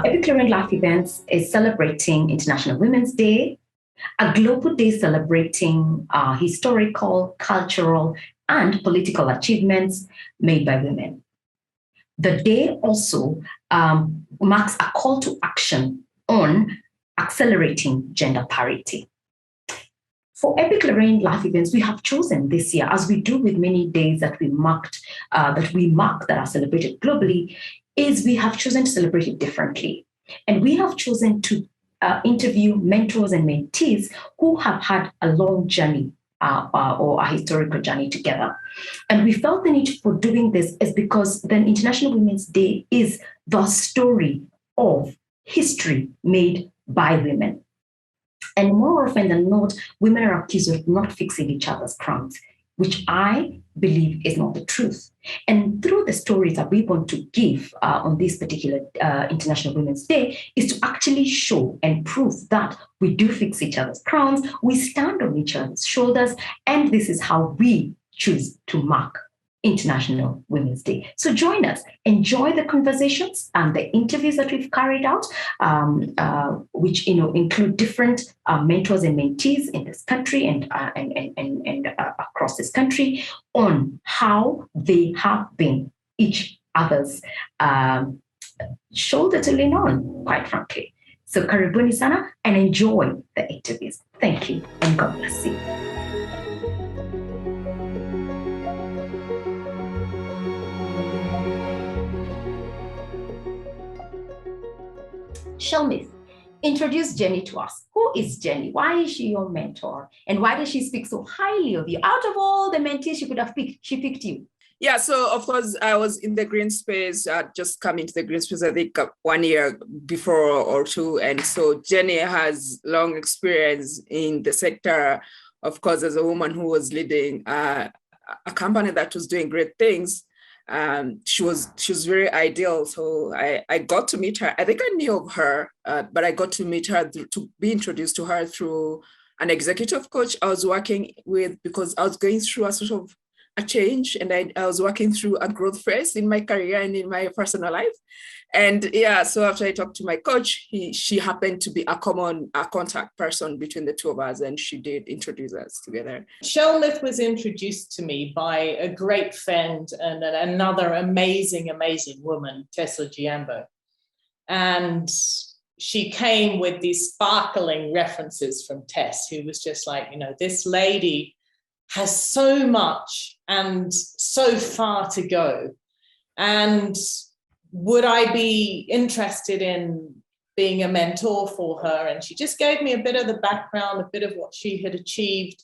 Epic Lorraine Life Events is celebrating International Women's Day, a global day celebrating historical, cultural, and political achievements made by women. The day also marks a call to action on accelerating gender parity. For Epic Lorraine Life Events, we have chosen this year, as we do with many days that we mark that are celebrated globally, is we have chosen to celebrate it differently. And we have chosen to interview mentors and mentees who have had a long journey or a historical journey together. And we felt the need for doing this is because then International Women's Day is the story of history made by women. And more often than not, women are accused of not fixing each other's crowns, which I believe is not the truth. And through the stories that we want to give on this particular International Women's Day is to actually show and prove that we do fix each other's crowns, we stand on each other's shoulders, and this is how we choose to mark International Women's Day. So join us, enjoy the conversations and the interviews that we've carried out, which include different mentors and mentees in this country and across this country on how they have been each other's shoulder to lean on, quite frankly. So karibuni sana and enjoy the interviews. Thank you and God bless you. Shelmith, introduce Jenny to us. Who is Jenny? Why is she your mentor? And why does she speak so highly of you? Out of all the mentees she could have picked, she picked you. Yeah, so of course, I was in the green space, just coming to the green space, I think 1 year before or two. And so Jenny has long experience in the sector, of course, as a woman who was leading a company that was doing great things. She was very ideal. So I got to meet her. I think I knew of her, but I got to meet her to be introduced to her through an executive coach I was working with, because I was going through a sort of a change, and I was working through a growth phase in my career and in my personal life. And yeah, so after I talked to my coach, she happened to be a common contact person between the two of us, and she did introduce us together. Shelmith was introduced to me by a great friend and another amazing woman, Tessa Giambo. And she came with these sparkling references from Tess, who was just like, this lady has so much and so far to go. And would I be interested in being a mentor for her? And she just gave me a bit of the background, a bit of what she had achieved.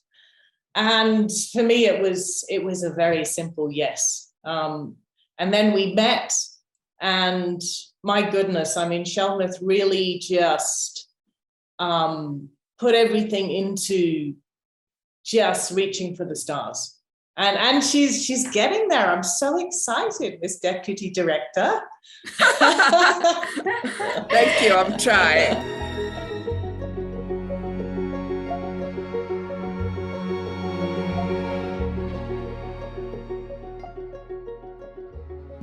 And for me, it was a very simple yes. And then we met, and my goodness, Shelmith really just put everything into just reaching for the stars. And she's getting there. I'm so excited, Miss Deputy Director. Thank you, I'm trying.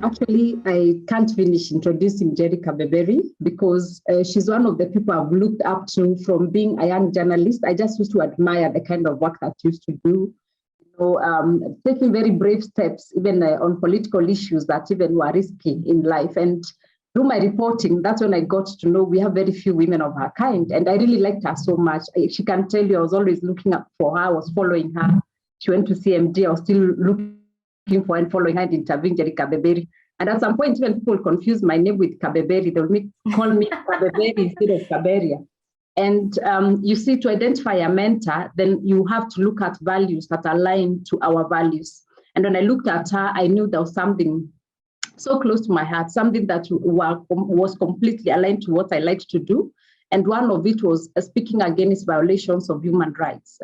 Actually, I can't finish introducing Jenny Kabeberi because she's one of the people I've looked up to from being a young journalist. I just used to admire the kind of work that she used to do, taking very brave steps, even on political issues that even were risky in life. And through my reporting, that's when I got to know we have very few women of her kind. And I really liked her so much. She can tell you I was always looking up for her, I was following her. She went to CMD, I was still looking for and following her and interviewing Jenny Kabeberi. And at some point, when people confuse my name with Kabeberi, they'll call me Kabeberi instead of Kaberia. And you see, to identify a mentor, then you have to look at values that align to our values. And when I looked at her, I knew there was something so close to my heart, something that was completely aligned to what I like to do. And one of it was speaking against violations of human rights.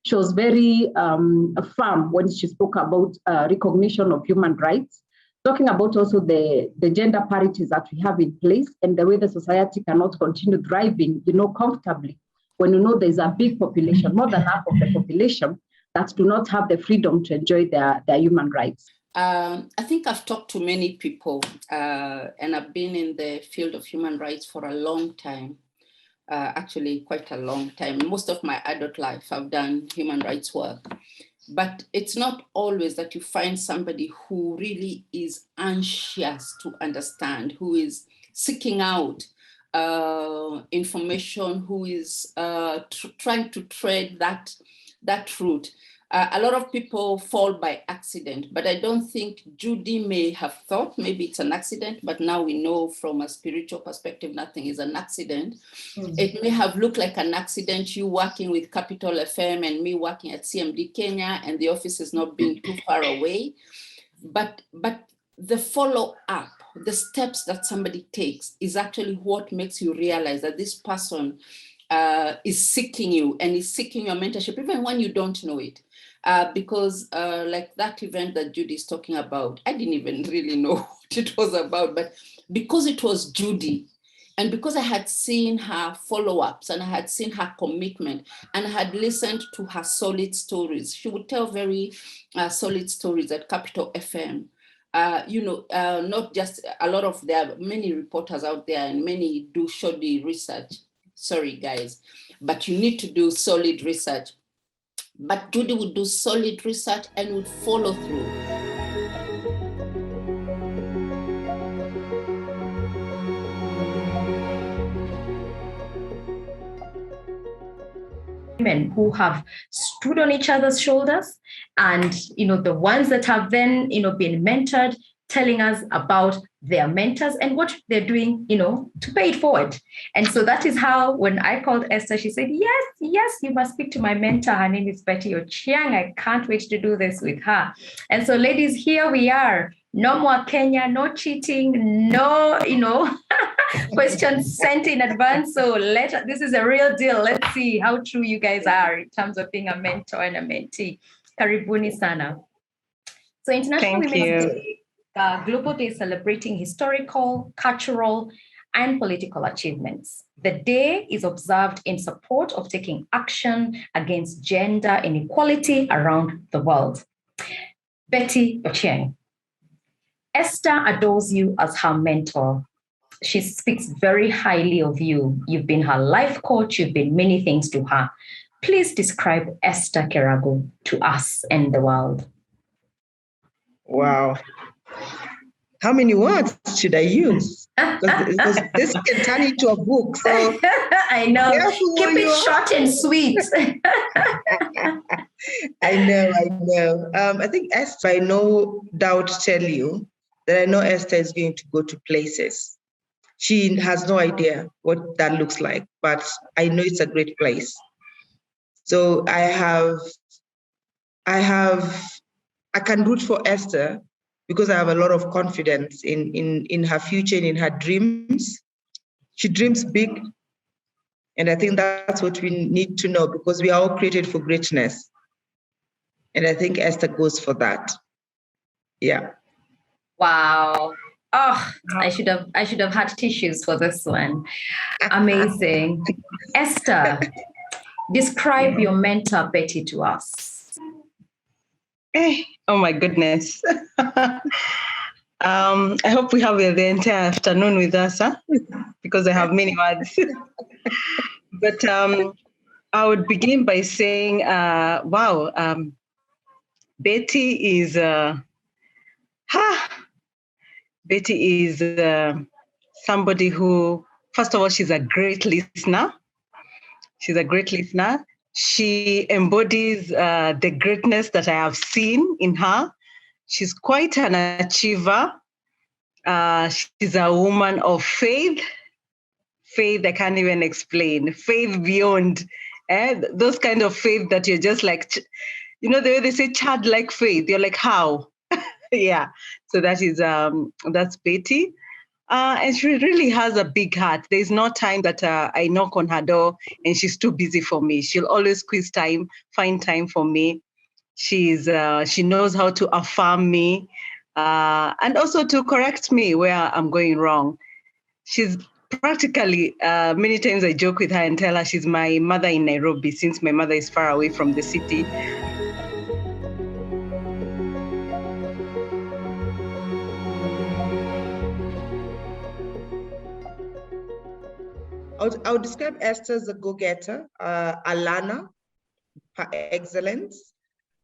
She was very firm when she spoke about recognition of human rights, talking about also the gender parities that we have in place and the way the society cannot continue thriving, comfortably when you know there's a big population, more than half of the population, that do not have the freedom to enjoy their human rights? I think I've talked to many people, and I've been in the field of human rights for a long time. Actually, quite a long time. Most of my adult life, I've done human rights work. But it's not always that you find somebody who really is anxious to understand, who is seeking out information, who is trying to tread that route. A lot of people fall by accident, but I don't think Judy may have thought maybe it's an accident, but now we know from a spiritual perspective, nothing is an accident. Mm-hmm. It may have looked like an accident, you working with Capital FM and me working at CMD Kenya, and the office is not being too far away. But the follow-up, the steps that somebody takes is actually what makes you realize that this person is seeking you and is seeking your mentorship, even when you don't know it. Because like that event that Judy is talking about, I didn't even really know what it was about, but because it was Judy, and because I had seen her follow-ups and I had seen her commitment and I had listened to her solid stories, she would tell very solid stories at Capital FM. Not just a lot of, there are many reporters out there and many do shoddy research. Sorry, guys, but you need to do solid research. But Judy would do solid research and would follow through. Women who have stood on each other's shoulders, and the ones that have then been mentored, telling us about their mentors and what they're doing, to pay it forward. And so that is how, when I called Esther, she said, yes, you must speak to my mentor. Her name is Betty Ochieng. I can't wait to do this with her. And so, ladies, here we are. No more Kenya, no cheating, no, questions sent in advance. So this is a real deal. Let's see how true you guys are in terms of being a mentor and a mentee. Karibuni sana. So International Women's Day, Global Day celebrating historical, cultural, and political achievements. The day is observed in support of taking action against gender inequality around the world. Betty Ochieng. Esther adores you as her mentor. She speaks very highly of you. You've been her life coach. You've been many things to her. Please describe Esther Kiragu to us and the world. Wow. How many words should I use? Because this can turn into a book. So I know. Keep it short and sweet. I know. I think Esther, I no doubt tell you that I know Esther is going to go to places. She has no idea what that looks like, but I know it's a great place. So I can root for Esther because I have a lot of confidence in her future and in her dreams. She dreams big. And I think that's what we need to know, because we are all created for greatness. And I think Esther goes for that. Yeah. Wow. Oh, I should have had tissues for this one. Amazing. Esther, describe your mentor, Betty, to us. Oh my goodness. I hope we have the entire afternoon with us, because I have many words. But I would begin by saying, Betty is somebody who, first of all, she's a great listener. She embodies the greatness that I have seen in her. She's quite an achiever. She's a woman of faith. Faith I can't even explain. Faith beyond. Those kind of faith that you're just like, the way they say childlike faith. You're like, how? Yeah. So that's Betty. And she really has a big heart. There's no time that I knock on her door and she's too busy for me. She'll always find time for me. She knows how to affirm me and also to correct me where I'm going wrong. She's practically, many times I joke with her and tell her she's my mother in Nairobi, since my mother is far away from the city. I would describe Esther as a go-getter, a learner par excellence,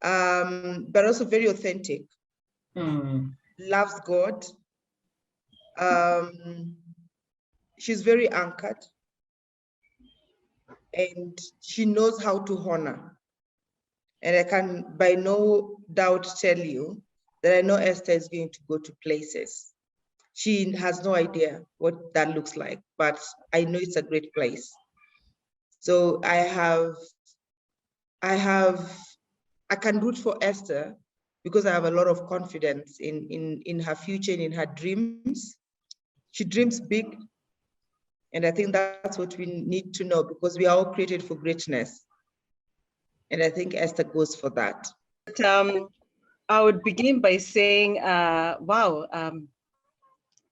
but also very authentic. Loves God. She's very anchored, and she knows how to honor. And I can by no doubt tell you that I know Esther is going to go to places. She has no idea what that looks like, but I know it's a great place. So I can root for Esther because I have a lot of confidence in her future and in her dreams. She dreams big. And I think that's what we need to know, because we are all created for greatness. And I think Esther goes for that. I would begin by saying, wow,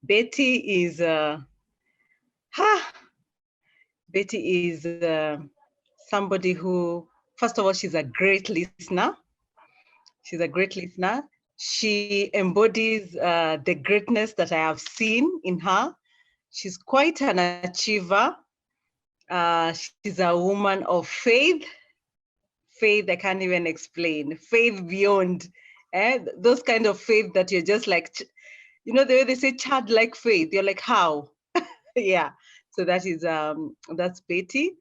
Betty is somebody who, first of all, she's a great listener. She's a great listener. She embodies the greatness that I have seen in her. She's quite an achiever. She's a woman of faith. Faith I can't even explain. Faith beyond. Those kind of faith that you're just like, you know, the way they say childlike faith, you're like, how? Yeah, so that is, that's Betty.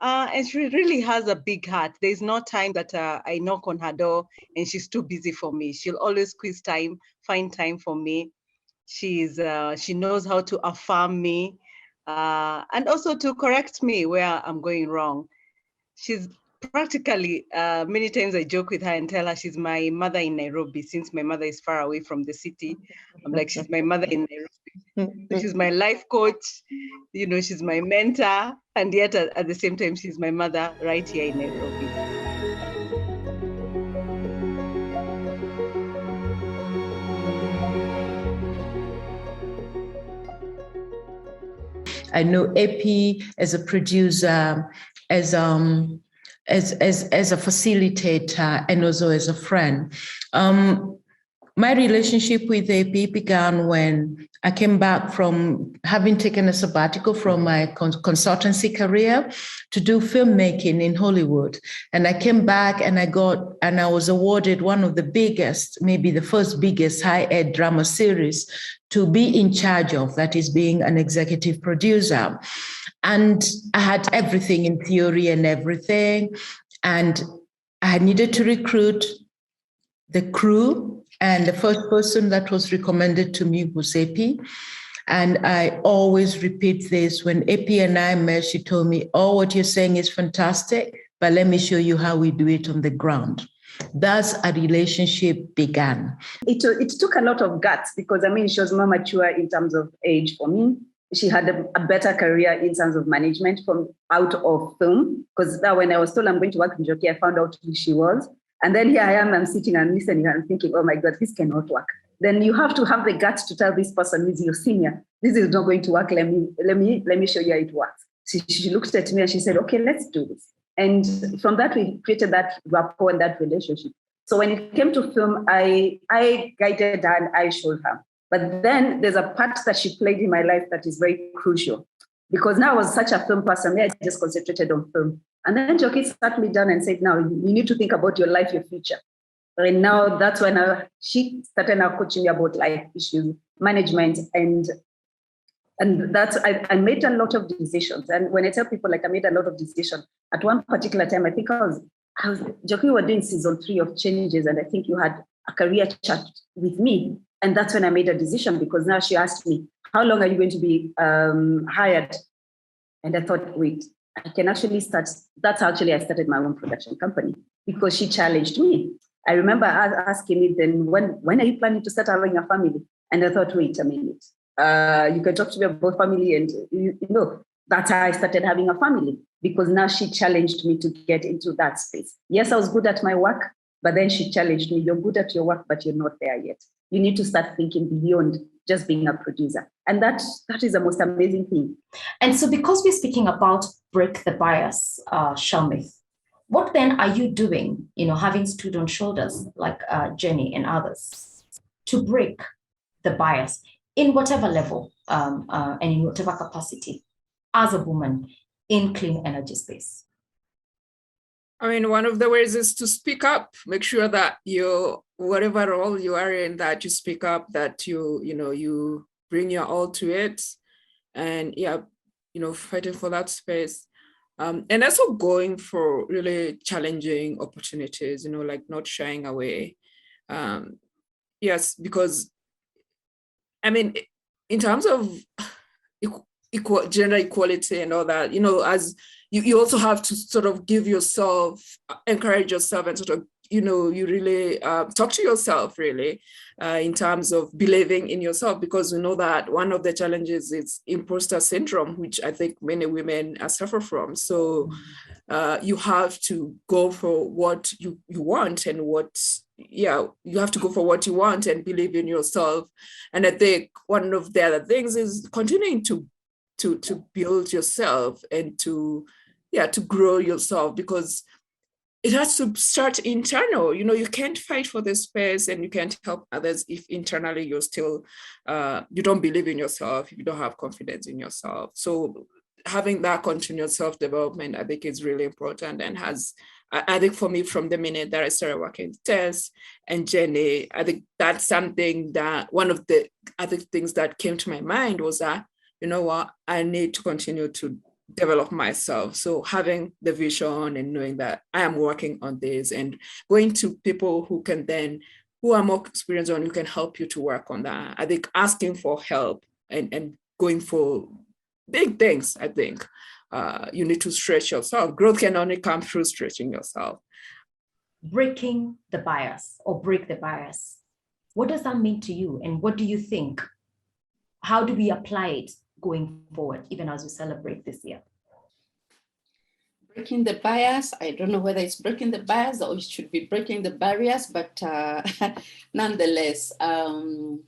And she really has a big heart. There's no time that I knock on her door and she's too busy for me. She'll always squeeze time, find time for me. She knows how to affirm me and also to correct me where I'm going wrong. She's practically, many times I joke with her and tell her she's my mother in Nairobi, since my mother is far away from the city. I'm like, she's my mother in Nairobi. So she's my life coach, you know, she's my mentor, and yet at the same time, she's my mother right here in Nairobi. I know AP as a producer, as a facilitator, and also as a friend. My relationship with AP began when I came back from having taken a sabbatical from my consultancy career to do filmmaking in Hollywood. And I came back and I was awarded one of the biggest, maybe the first biggest high-ed drama series to be in charge of, that is being an executive producer. And I had everything in theory and everything. And I needed to recruit the crew. And the first person that was recommended to me was AP. And I always repeat this. When AP and I met, she told me, oh, what you're saying is fantastic, but let me show you how we do it on the ground. Thus, a relationship began. It took a lot of guts because, I mean, she was more mature in terms of age for me. She had a better career in terms of management from out of film. Because now when I was told I'm going to work in Njoki, I found out who she was. And then here I am, I'm sitting and listening and thinking, oh my God, this cannot work. Then you have to have the guts to tell this person who's your senior, this is not going to work. Let me show you how it works. She looked at me and she said, okay, let's do this. And from that, we created that rapport and that relationship. So when it came to film, I guided her and I showed her. But then there's a part that she played in my life that is very crucial. Because now I was such a film person, I just concentrated on film. And then Njoki sat me down and said, now you need to think about your life, your future. And now that's when she started now coaching me about life issues, management. And that's, I made a lot of decisions. And when I tell people, like, I made a lot of decisions, at one particular time, I think Njoki, we were doing season 3 of Changes. And I think you had a career chat with me. And that's when I made a decision, because now she asked me, how long are you going to be hired? And I thought, wait, I can actually start. That's actually I started my own production company, because she challenged me. I remember asking me then, when are you planning to start having a family? And I thought, wait a minute, you can talk to me about family, and you know, that's how I started having a family, because now she challenged me to get into that space. Yes, I was good at my work, but then she challenged me, you're good at your work, but you're not there yet. You need to start thinking beyond just being a producer. And that is the most amazing thing. And so because we're speaking about break the bias, Shelmith, what then are you doing, having stood on shoulders like Jenny and others to break the bias in whatever level and in whatever capacity as a woman in clean energy space? I mean, one of the ways is to speak up, make sure that whatever role you are in, that you speak up, that you bring your all to it, and fighting for that space. And also going for really challenging opportunities, like not shying away. Yes, because I mean, in terms of gender equality and all that, as you also have to sort of encourage yourself and sort of, you really talk to yourself really in terms of believing in yourself, because we know that one of the challenges is imposter syndrome, which I think many women suffer from. So you have to go for what you want and you have to go for what you want and believe in yourself. And I think one of the other things is continuing to build yourself and to grow yourself, because it has to start internal. You can't fight for this space and you can't help others if internally you're still, you don't believe in yourself, if you don't have confidence in yourself. So having that continuous self-development, I think, is really important, and I think for me, from the minute that I started working with Tess and Jenny, I think that's something that one of the other things that came to my mind was that, I need to continue to develop myself. So having the vision and knowing that I am working on this and going to people who are more experienced and who can help you to work on that. I think asking for help and going for big things, I think you need to stretch yourself. Growth can only come through stretching yourself. Breaking the bias or break the bias. What does that mean to you? And what do you think? How do we apply it going forward, even as we celebrate this year? Breaking the bias, I don't know whether it's breaking the bias or it should be breaking the barriers, but nonetheless, I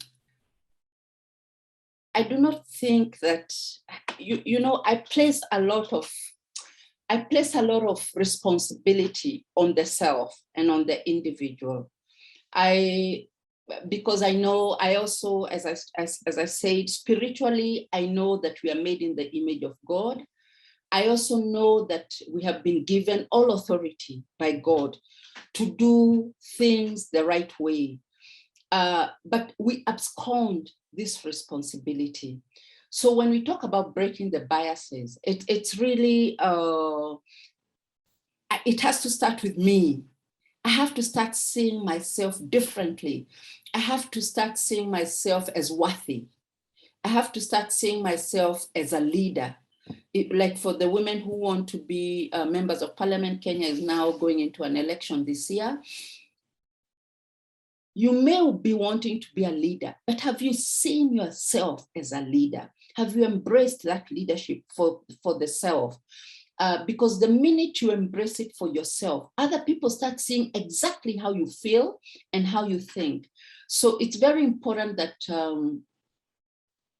do not think that, I place a lot of responsibility on the self and on the individual. Because I know, I also, as I said, spiritually, I know that we are made in the image of God. I also know that we have been given all authority by God to do things the right way. But we abscond this responsibility. So when we talk about breaking the biases, it's really, it has to start with me. I have to start seeing myself differently. I have to start seeing myself as worthy. I have to start seeing myself as a leader. Like for the women who want to be members of parliament, Kenya is now going into an election this year. You may be wanting to be a leader, but have you seen yourself as a leader? Have you embraced that leadership for the self? Because the minute you embrace it for yourself, other people start seeing exactly how you feel and how you think. So it's very important that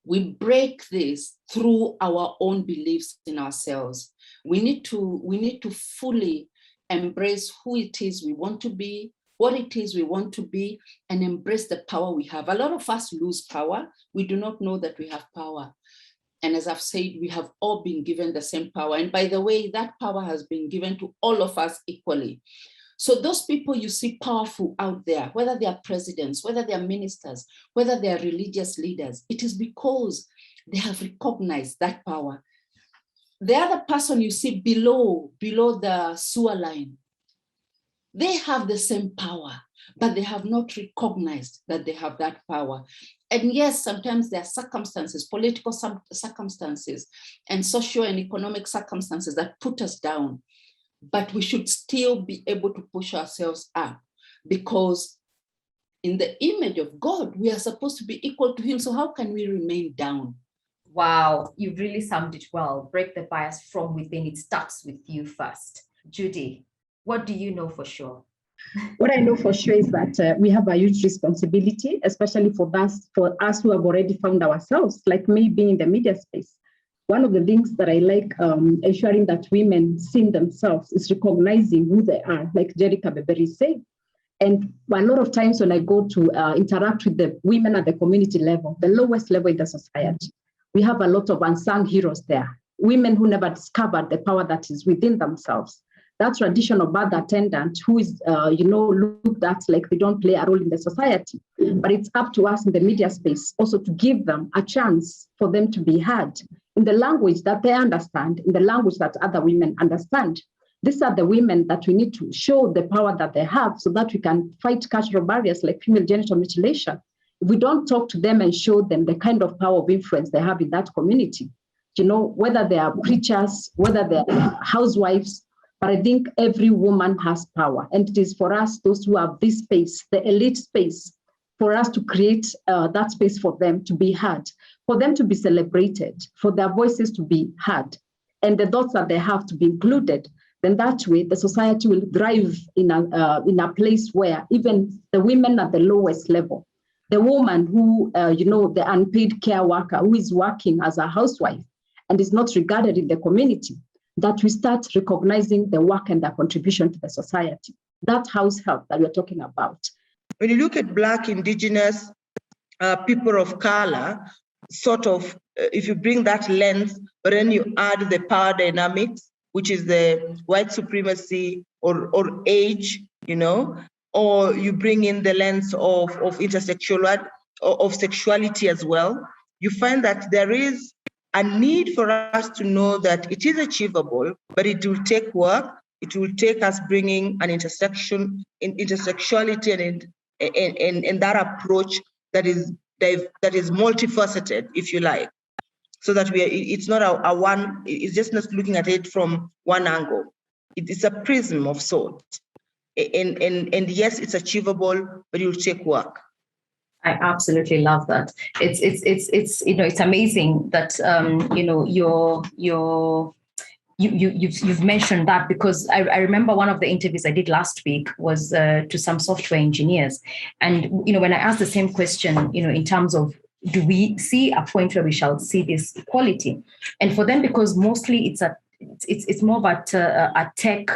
we break this through our own beliefs in ourselves. We need to fully embrace who it is we want to be, what it is we want to be, and embrace the power we have. A lot of us lose power. We do not know that we have power. And as I've said, we have all been given the same power. And by the way, that power has been given to all of us equally. So those people you see powerful out there, whether they are presidents, whether they are ministers, whether they are religious leaders, it is because they have recognized that power. The other person you see below the sewer line, they have the same power, but they have not recognized that they have that power. And yes, sometimes there are circumstances, political circumstances, and social and economic circumstances that put us down. But we should still be able to push ourselves up, because in the image of God, we are supposed to be equal to him. So how can we remain down? Wow, you really summed it well. Break the bias from within. It starts with you first. Judy, what do you know for sure? What I know for sure is that we have a huge responsibility, especially for us who have already found ourselves, like me being in the media space. One of the things that I like ensuring that women see themselves is recognizing who they are, like Jerica Beberi said. And a lot of times when I go to interact with the women at the community level, the lowest level in the society, we have a lot of unsung heroes there, women who never discovered the power that is within themselves. That traditional birth attendant who is, looked at like they don't play a role in the society. But it's up to us in the media space also to give them a chance for them to be heard in the language that they understand, in the language that other women understand. These are the women that we need to show the power that they have so that we can fight cultural barriers like female genital mutilation. If we don't talk to them and show them the kind of power of influence they have in that community, whether they are preachers, whether they are housewives, but I think every woman has power. And it is for us, those who have this space, the elite space, for us to create that space for them to be heard, for them to be celebrated, for their voices to be heard, and the thoughts that they have to be included. Then that way, the society will thrive in a place where even the women at the lowest level, the woman who, the unpaid care worker who is working as a housewife and is not regarded in the community, that we start recognizing the work and their contribution to the society. That house help that we're talking about. When you look at Black, Indigenous, people of color, sort of, if you bring that lens, but then you add the power dynamics, which is the white supremacy or age, or you bring in the lens of intersexuality, of sexuality as well, you find that there is a need for us to know that it is achievable, but it will take work. It will take us bringing an intersectionality and that approach that is multifaceted, if you like, so that it's not a one. It's just not looking at it from one angle. It is a prism of sorts, and yes, it's achievable, but it will take work. I absolutely love that. It's amazing that you've mentioned that, because I remember one of the interviews I did last week was to some software engineers, and when I asked the same question, in terms of do we see a point where we shall see this equality, and for them, because mostly it's more about a tech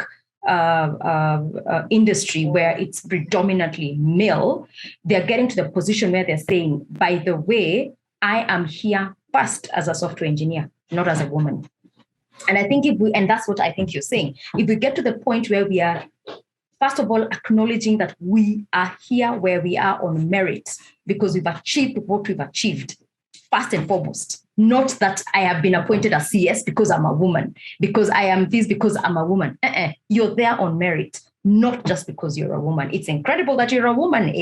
industry where it's predominantly male, they're getting to the position where they're saying, by the way, I am here first as a software engineer, not as a woman. And I think and that's what I think you're saying, if we get to the point where we are, first of all, acknowledging that we are here where we are on merit because we've achieved what we've achieved, first and foremost. Not that I have been appointed as CS because I'm a woman, because I am this because I'm a woman. You're there on merit, not just because you're a woman. It's incredible that you're a woman,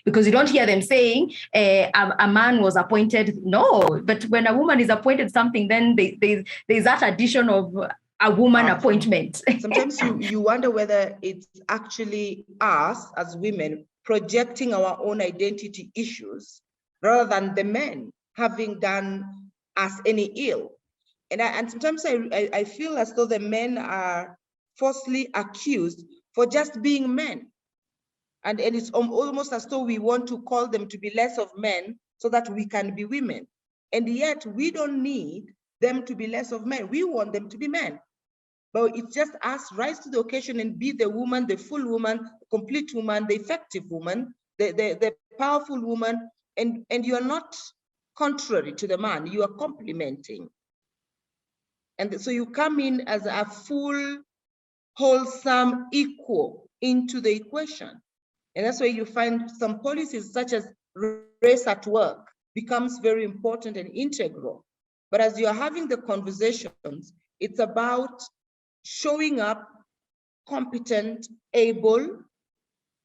because you don't hear them saying a man was appointed. No, but when a woman is appointed something, then there's that addition of a woman appointment. Sometimes you wonder whether it's actually us as women projecting our own identity issues rather than the men having done us any ill. And sometimes I feel as though the men are falsely accused for just being men. And it's almost as though we want to call them to be less of men so that we can be women. And yet we don't need them to be less of men. We want them to be men. But it's just us rise to the occasion and be the woman, the full woman, the complete woman, the effective woman, the powerful woman. And you're not contrary to the man, you are complementing. And so you come in as a full, wholesome, equal into the equation. And that's why you find some policies such as race at work becomes very important and integral. But as you're having the conversations, it's about showing up competent, able,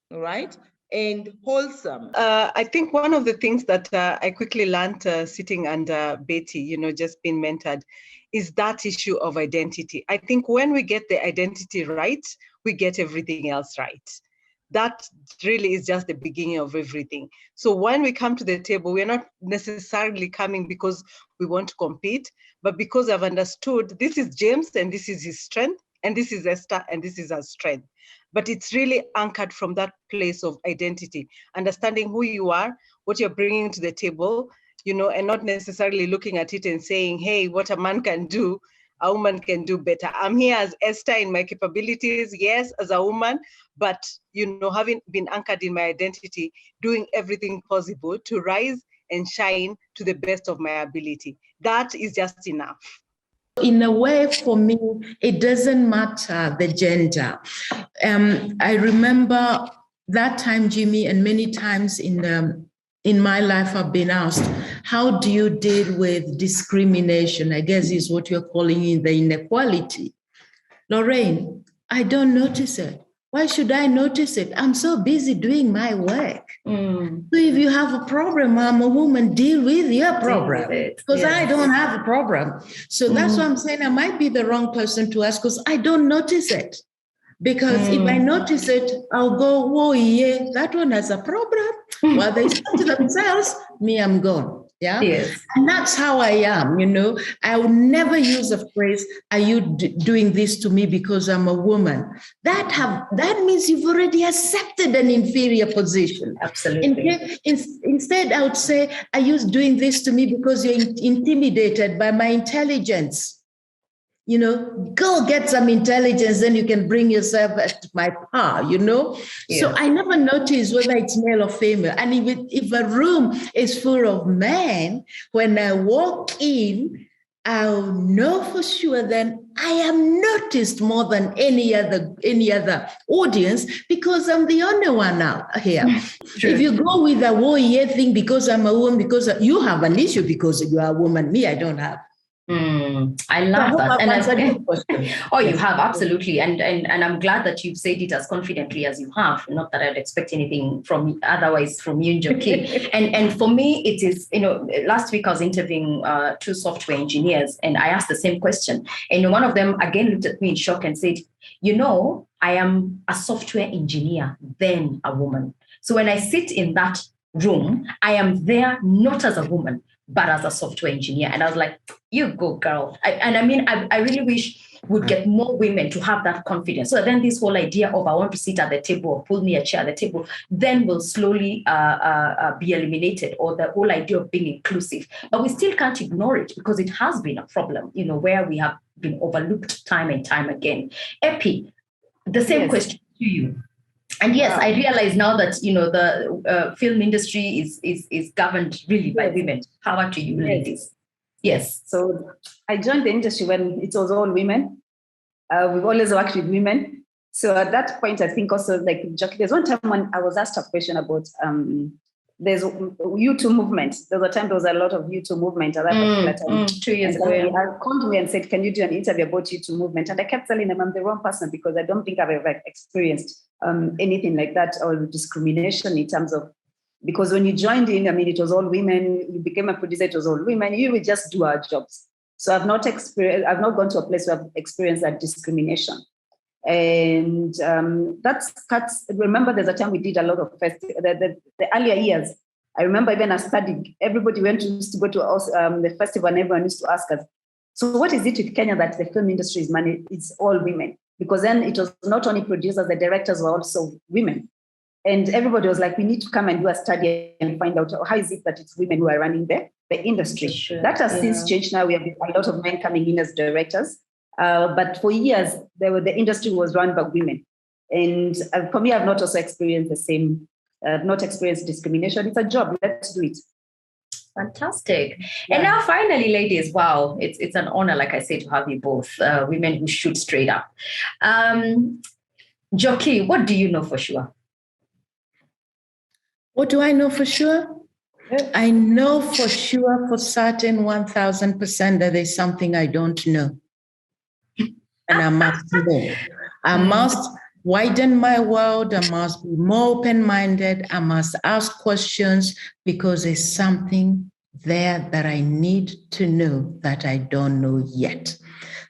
right? And wholesome. I think one of the things that I quickly learned sitting under Betty, just being mentored, is that issue of identity. I think when we get the identity right, we get everything else right. That really is just the beginning of everything. So when we come to the table, we're not necessarily coming because we want to compete, but because I've understood this is James and this is his strength, and this is Esther, and this is her strength. But it's really anchored from that place of identity, understanding who you are, what you're bringing to the table, you know, and not necessarily looking at it and saying, hey, what a man can do, a woman can do better. I'm here as Esther in my capabilities, yes, as a woman, but, you know, having been anchored in my identity, doing everything possible to rise and shine to the best of my ability. That is just enough. In a way, for me, it doesn't matter the gender. I remember that time, Jimmy, and many times in my life, I've been asked, how do you deal with discrimination? I guess is what you're calling in the inequality. Lorraine, I don't notice it. Why should I notice it? I'm so busy doing my work. So if you have a problem, I'm a woman, deal with your problem. Because I don't have a problem. So that's why I'm saying I might be the wrong person to ask, because I don't notice it. Because if I notice it, I'll go, whoa, yeah, that one has a problem. While they say to themselves, me, I'm gone. Yeah. Yes. And that's how I am, you know. I would never use a phrase, are you doing this to me because I'm a woman? That means you've already accepted an inferior position. Absolutely. Instead, I would say, are you doing this to me because you're intimidated by my intelligence? You know, go get some intelligence, then you can bring yourself at my power, you know? Yeah. So I never notice whether it's male or female. And if a room is full of men, when I walk in, I'll know for sure then I am noticed more than any other audience because I'm the only one out here. If you go with a warrior thing because I'm a woman, because you have an issue because you are a woman, me, I don't have. I love that. And you have, absolutely. And I'm glad that you've said it as confidently as you have. Not that I'd expect anything from otherwise from you, Njoki. and for me, it is, you know, last week I was interviewing 2 software engineers and I asked the same question. And one of them again looked at me in shock and said, you know, I am a software engineer, then a woman. So when I sit in that room, I am there not as a woman, but as a software engineer. And I was like, you go, girl. I really wish we'd get more women to have that confidence. So then this whole idea of I want to sit at the table or pull me a chair at the table, then will slowly be eliminated, or the whole idea of being inclusive. But we still can't ignore it because it has been a problem, you know, where we have been overlooked time and time again. Epi, the same question to you. And yes, I realize now that, you know, the film industry is governed really by women. How about you, ladies? Yes. So I joined the industry when it was all women. We've always worked with women. So at that point, I think also, like, there's one time when I was asked a question about there's U2 movement. There was a time there was a lot of U2 movement at that particular time. 2 years ago. They called me and said, can you do an interview about U2 movement? And I kept telling them I'm the wrong person because I don't think I've ever experienced anything like that or discrimination in terms of, because when you joined in, I mean, it was all women, you became a producer, it was all women, you would just do our jobs. So I've not gone to a place where I've experienced that discrimination. And remember there's a time we did a lot of the earlier years. I remember even I studied, everybody used to go to us, the festival, and everyone used to ask us, so what is it with Kenya that the film industry is managed, it's all women? Because then it was not only producers, the directors were also women. And everybody was like, we need to come and do a study and find out how is it that it's women who are running the industry. Sure. That has since changed. Now we have a lot of men coming in as directors. But for years, the industry was run by women. And for me, I've not also experienced the same, not experienced discrimination. It's a job, let's do it. Fantastic. Yeah. And now finally, ladies, wow, it's an honor, like I said, to have you both, women who shoot straight up. Njoki, what do you know for sure? What do I know for sure? I know for sure, for certain, 1,000% that there's something I don't know. And I must know. I must widen my world. I must be more open-minded. I must ask questions because there's something there that I need to know that I don't know yet.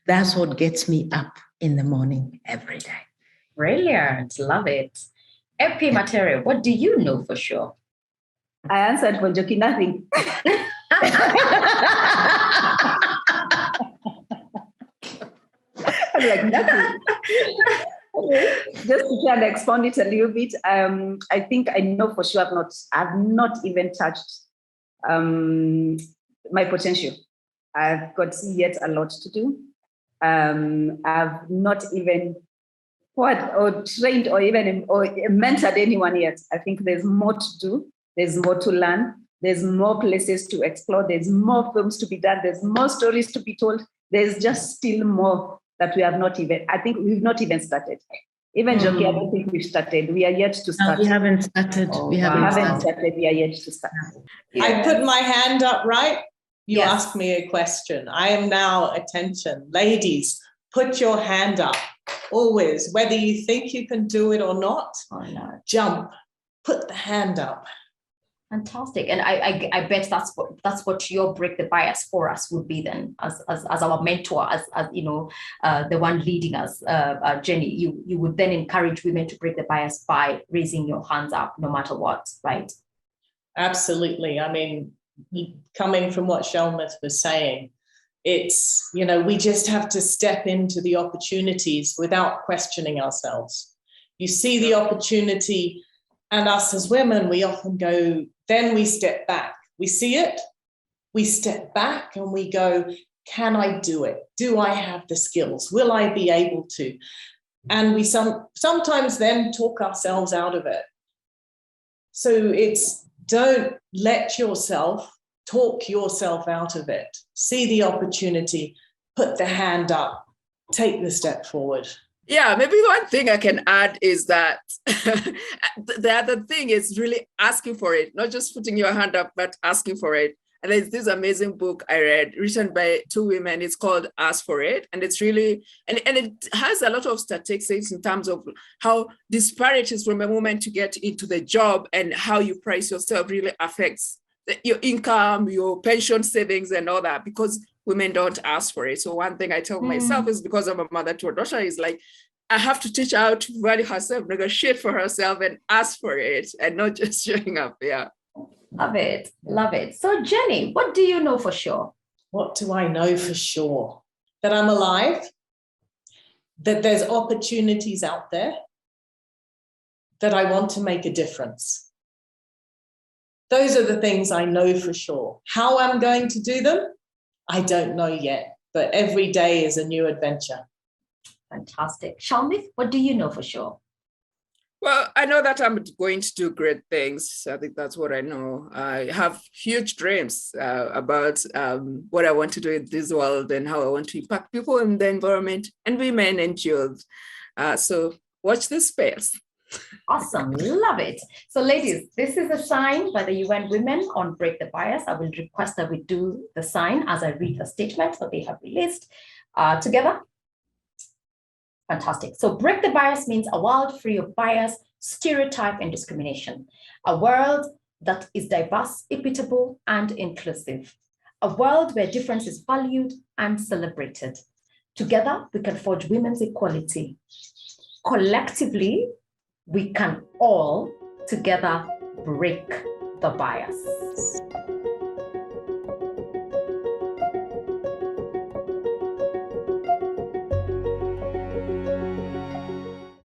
That's what gets me up in the morning every day. Brilliant. Love it. Epi Matere, what do you know for sure? I answered for Njoki, nothing. like nothing. Just to try and expand it a little bit, I think I know for sure I've not even touched my potential. I've got yet a lot to do. I've not even taught or trained or even mentored anyone yet. I think there's more to do. There's more to learn. There's more places to explore. There's more films to be done. There's more stories to be told. There's just still more that we have not even, I think we've not even started. Even Jockey, I don't think we've started. We are yet to start. No, we haven't started. We haven't started. We are yet to start. Yeah. I put my hand up, right? You asked me a question. I am now attention. Ladies, put your hand up. Always, whether you think you can do it or not, jump, put the hand up. Fantastic. And I bet that's what your Break the Bias for us would be then, as our mentor, as you know, the one leading us, Jenny. You would then encourage women to break the bias by raising your hands up no matter what, right? Absolutely. I mean, coming from what Shelmith was saying, it's, you know, we just have to step into the opportunities without questioning ourselves. You see the opportunity, and us as women, we often go, then we step back. We see it, we step back and we go, can I do it? Do I have the skills? Will I be able to? And we sometimes then talk ourselves out of it. So it's, don't let yourself talk yourself out of it. See the opportunity, put the hand up, take the step forward. Yeah, maybe one thing I can add is that the other thing is really asking for it, not just putting your hand up, but asking for it. And there's this amazing book I read written by two women. It's called Ask for It. And it's really, and it has a lot of statistics in terms of how disparities from a woman to get into the job and how you price yourself really affects your income, your pension savings and all that, because women don't ask for it. So one thing I tell myself is, because I'm a mother to a daughter, is like, I have to teach her how to value herself, negotiate for herself and ask for it and not just showing up. Yeah. Love it. Love it. So Jenny, what do you know for sure? What do I know for sure? That I'm alive, that there's opportunities out there, that I want to make a difference. Those are the things I know for sure. How I'm going to do them, I don't know yet, but every day is a new adventure. Fantastic. Shalmith, what do you know for sure? Well, I know that I'm going to do great things. I think that's what I know. I have huge dreams about what I want to do in this world and how I want to impact people in the environment and women and youth. So watch this space. Awesome. Love it. So ladies, this is a sign by the UN Women on Break the Bias. I will request that we do the sign as I read the statement that they have released together. Fantastic. So Break the Bias means a world free of bias, stereotype, and discrimination. A world that is diverse, equitable, and inclusive. A world where difference is valued and celebrated. Together, we can forge women's equality. Collectively, we can all together break the bias.